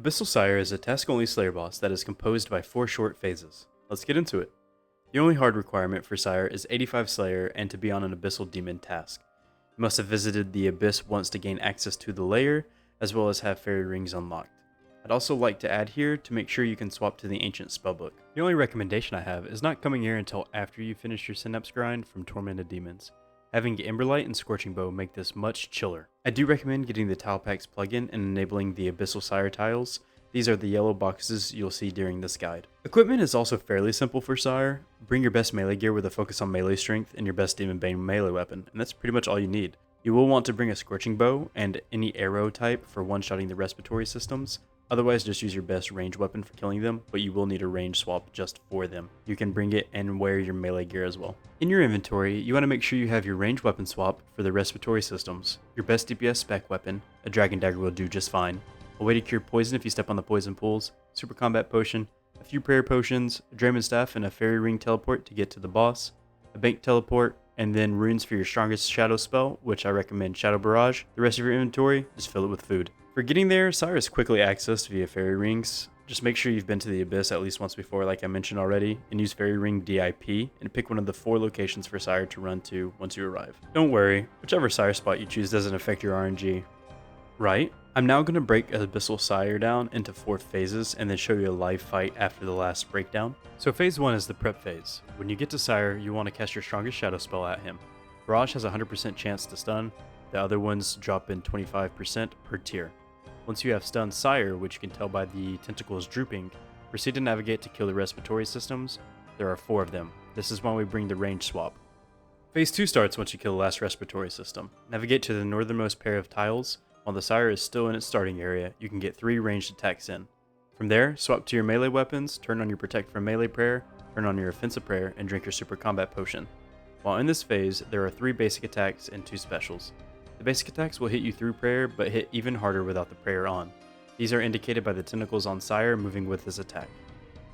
Abyssal Sire is a task-only Slayer boss that is composed by 4 short phases. Let's get into it. The only hard requirement for Sire is 85 Slayer and to be on an Abyssal Demon task. You must have visited the Abyss once to gain access to the layer, as well as have fairy rings unlocked. I'd also like to add here to make sure you can swap to the Ancient Spellbook. The only recommendation I have is not coming here until after you finish your Synapse grind from Tormented Demons. Having Emberlight and Scorching Bow make this much chiller. I do recommend getting the Tile Packs plugin and enabling the Abyssal Sire tiles. These are the yellow boxes you'll see during this guide. Equipment is also fairly simple for Sire. Bring your best melee gear with a focus on melee strength and your best Demon Bane melee weapon, and that's pretty much all you need. You will want to bring a Scorching Bow and any arrow type for one-shotting the respiratory systems. Otherwise, just use your best range weapon for killing them, but you will need a range swap just for them. You can bring it and wear your melee gear as well. In your inventory, you want to make sure you have your range weapon swap for the respiratory systems, your best DPS spec weapon, a Dragon Dagger will do just fine, a way to cure poison if you step on the poison pools, super combat potion, a few prayer potions, a Drayman Staff and a fairy ring teleport to get to the boss, a bank teleport, and then runes for your strongest shadow spell, which I recommend Shadow Barrage. The rest of your inventory, just fill it with food. For getting there, Sire is quickly accessed via fairy rings. Just make sure you've been to the Abyss at least once before, like I mentioned already, and use fairy ring DIP, and pick one of the 4 locations for Sire to run to once you arrive. Don't worry, whichever Sire spot you choose doesn't affect your RNG. Right? I'm now going to break Abyssal Sire down into 4 phases and then show you a live fight after the last breakdown. So phase 1 is the prep phase. When you get to Sire, you want to cast your strongest shadow spell at him. Barrage has a 100% chance to stun, the other ones drop in 25% per tier. Once you have stunned Sire, which you can tell by the tentacles drooping, proceed to navigate to kill the respiratory systems. There are 4 of them. This is when we bring the range swap. Phase 2 starts once you kill the last respiratory system. Navigate to the northernmost pair of tiles. While the Sire is still in its starting area, you can get 3 ranged attacks in. From there, swap to your melee weapons, turn on your Protect from Melee prayer, turn on your Offensive prayer, and drink your super combat potion. While in this phase, there are 3 basic attacks and 2 specials. The basic attacks will hit you through prayer, but hit even harder without the prayer on. These are indicated by the tentacles on Sire moving with his attack.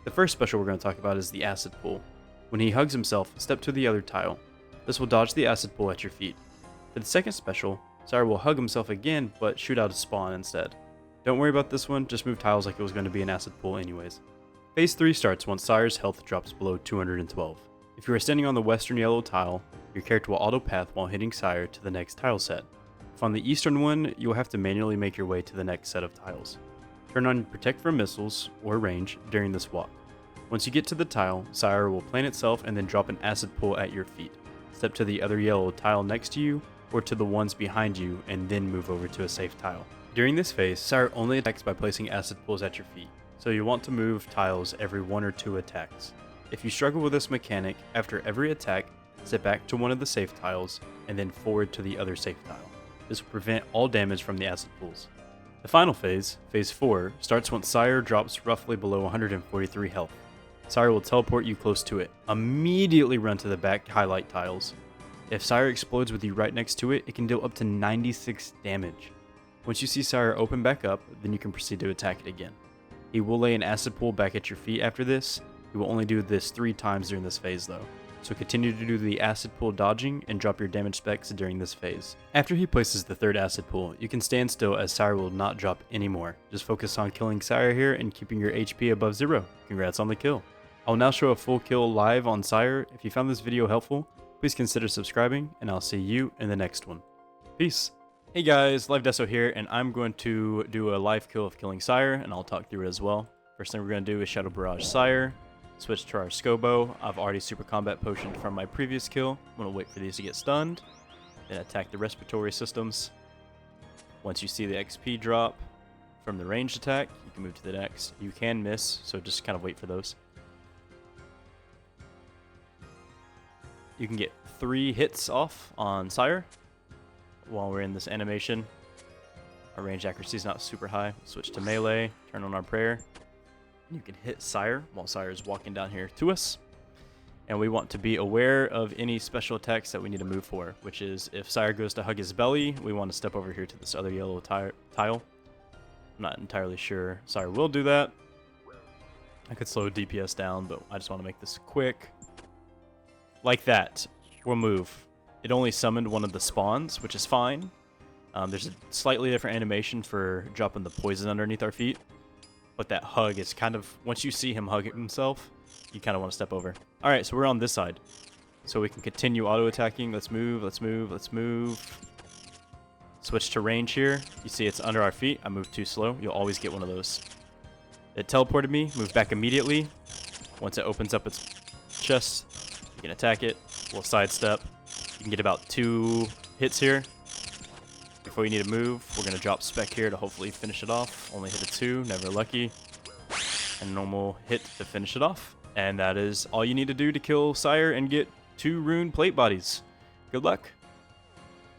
The first special we're going to talk about is the Acid Pool. When he hugs himself, step to the other tile. This will dodge the Acid Pool at your feet. For the second special, Sire will hug himself again, but shoot out a spawn instead. Don't worry about this one, just move tiles like it was going to be an Acid Pool anyways. Phase 3 starts once Sire's health drops below 212. If you are standing on the western yellow tile, your character will auto-path while hitting Sire to the next tile set. If on the eastern one, you will have to manually make your way to the next set of tiles. Turn on Protect from Missiles, or range, during this walk. Once you get to the tile, Sire will plant itself and then drop an Acid Pool at your feet. Step to the other yellow tile next to you, or to the ones behind you, and then move over to a safe tile. During this phase, Sire only attacks by placing Acid Pools at your feet, so you want to move tiles every 1 or 2 attacks. If you struggle with this mechanic, after every attack, step back to one of the safe tiles, and then forward to the other safe tile. This will prevent all damage from the Acid Pools. The final phase, phase 4, starts once Sire drops roughly below 143 health. Sire will teleport you close to it. Immediately run to the back highlight tiles. If Sire explodes with you right next to it, it can deal up to 96 damage. Once you see Sire open back up, then you can proceed to attack it again. He will lay an Acid Pool back at your feet after this. He will only do this 3 times during this phase though. So continue to do the Acid Pool dodging and drop your damage specs during this phase. After he places the 3rd Acid Pool, you can stand still as Sire will not drop anymore. Just focus on killing Sire here and keeping your HP above 0. Congrats on the kill. I will now show a full kill live on Sire. If you found this video helpful, please consider subscribing, and I'll see you in the next one. Peace. Hey guys, Live Deso here, and I'm going to do a live kill of killing Sire, and I'll talk through it as well. First thing we're going to do is Shadow Barrage Sire. Switch to our Scobo. I've already super combat potioned from my previous kill. I'm going to wait for these to get stunned. Then attack the respiratory systems. Once you see the XP drop from the ranged attack, you can move to the next. You can miss, so just kind of wait for those. You can get 3 hits off on Sire while we're in this animation. Our range accuracy is not super high. Switch to melee, turn on our prayer. You can hit Sire while Sire is walking down here to us. And we want to be aware of any special attacks that we need to move for, which is if Sire goes to hug his belly, we want to step over here to this other yellow tile. I'm not entirely sure Sire will do that. I could slow DPS down, but I just want to make this quick. Like that. We'll move. It only summoned one of the spawns, which is fine. There's a slightly different animation for dropping the poison underneath our feet. But that hug is kind of, once you see him hug himself, you kind of want to step over. All right, so we're on this side. So we can continue auto-attacking. Let's move, let's move, let's move. Switch to range here. You see it's under our feet. I moved too slow. You'll always get one of those. It teleported me. Move back immediately. Once it opens up its chest, you can attack it. We'll sidestep. You can get about 2 hits here. Before you need to move, we're going to drop spec here to hopefully finish it off. Only hit a 2, never lucky. And normal hit to finish it off. And that is all you need to do to kill Sire and get 2 rune plate bodies. Good luck.